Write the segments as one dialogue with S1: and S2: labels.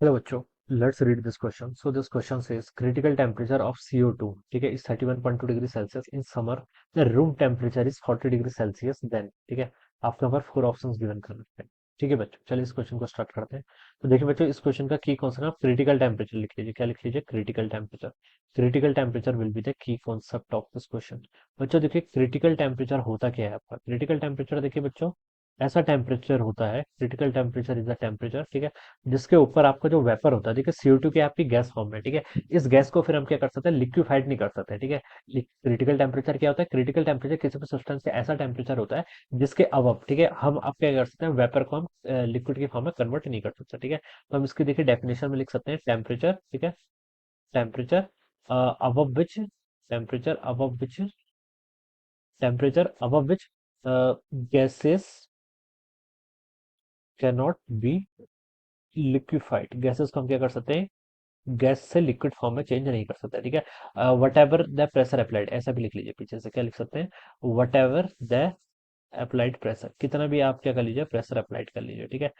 S1: Hello बच्चों, let's read this question. So this question says critical temperature of CO2, ठीक है, is 31.2 degree Celsius in summer. The room temperature is 40 degree Celsius then. ठीक है, आपके यहाँ पर four options given कर रखे हैं. ठीक है बच्चों, चलिए इस क्वेश्चन को स्टार्ट करते हैं. तो देखिए बच्चों, इस क्वेश्चन का की कॉन्सेप्ट आप क्रिटिकल टेम्परेचर लिख लीजिए. क्या लिख लीजिए? Critical temperature. Critical temperature will be the key concept of this question. बच्चों देखिए, क्रिटिकल टेम्परेचर होता क्या है आपका? क्रिटिकल टेम्परेचर देखिए बच्चों, ऐसा टेम्परेचर होता है. Critical temperature is the temperature, ठीक है, जिसके ऊपर आपका जो वेपर होता है, ठीक है, CO2 की आपकी गैस फॉर्म में, ठीक है, इस गैस को फिर हम क्या कर सकते हैं? लिक्विफाइड नहीं कर सकते, ठीक है. क्रिटिकल टेम्परेचर क्या होता है? क्रिटिकल टेम्परेचर किसी भी सब्सटेंस का ऐसा टेम्परेचर होता है जिसके अबव, ठीक है, हम आप क्या कर सकते हैं? वेपर को हम लिक्विड की फॉर्म में कन्वर्ट नहीं कर सकते, ठीक है. तो हम इसकी देखिए डेफिनेशन में लिख सकते हैं टेम्परेचर, ठीक है, temperature above which temperature above which temperature above which gases can not be liquefied. Gases को हम क्या कर सकते हैं? गैस से लिक्विड फॉर्म में चेंज नहीं कर सकते, ठीक है. What ever the pressure applied, ऐसा भी लिख लीजिए. पीछे से क्या लिख सकते हैं? What ever the applied pressure, कितना भी आप क्या कर लीजिए? प्रेशर अप्लाइड कर लीजिए, ठीक है.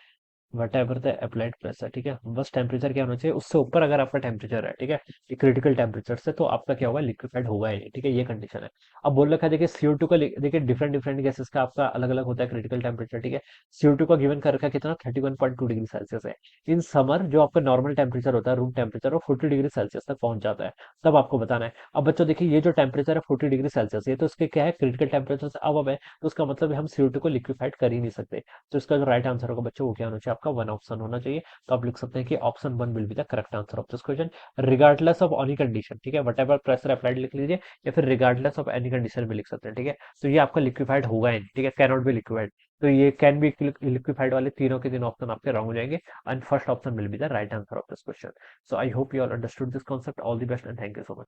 S1: What ever the applied pressure, ठीक है, बस टेम्परेचर क्या होना चाहिए? उससे ऊपर अगर आपका टेम्परेचर है, ठीक है, क्रिटिकल टेम्परेचर से, तो आपका क्या होगा? लिक्विफाइड होगा ही नहीं, ठीक है, ये कंडीशन है. अब बोल रखा है देखिए, CO2 का देखिए डिफरेंट डिफरेंट गैसेस का आपका अलग अलग होता है क्रिटिकल टेम्परेचर, ठीक है. CO2 का गिवन कर रखा है कितना? 31.2 डिग्री सेल्सियस है. इन समर जो आपका नॉर्मल टेम्परेचर होता है, रूम टेम्परेचर, वो 40 डिग्री सेल्सियस तक पहुंच जाता है. तब आपको बताना है. अब बच्चों देखिए, ये जो टेम्परेचर है 40 डिग्री सेल्सियस, ये तो इसके क्या है? क्रिटिकल टेम्परेचर से अब है, तो उसका मतलब हम CO2 को लिक्विफाइड कर ही नहीं सकते. तो इसका जो राइट आंसर होगा बच्चों, वो क्या होना चाहिए? आपका वन ऑप्शन होना चाहिए. तो आप लिख सकते हैं कि option one will be the correct answer of this question, regardless of any condition, ठीक है, वट एवर प्रेशर अप्लाइड लिख लीजिए, या फिर रिगार्डलेस ऑफ एनी कंडीशन भी लिख सकते हैं, ठीक है. तो ये आपका लिक्विफाइड होगा ही नहीं, ठीक है, कैन नॉट बी लिक्विफाइड. तो ये कैन बी लिक्विफाइड वाले तीनों के तीन ऑप्शन आपके रॉन्ग हो जाएंगे, and first option will be the right answer of this question. So I hope you all understood this concept. All the best and thank you so much.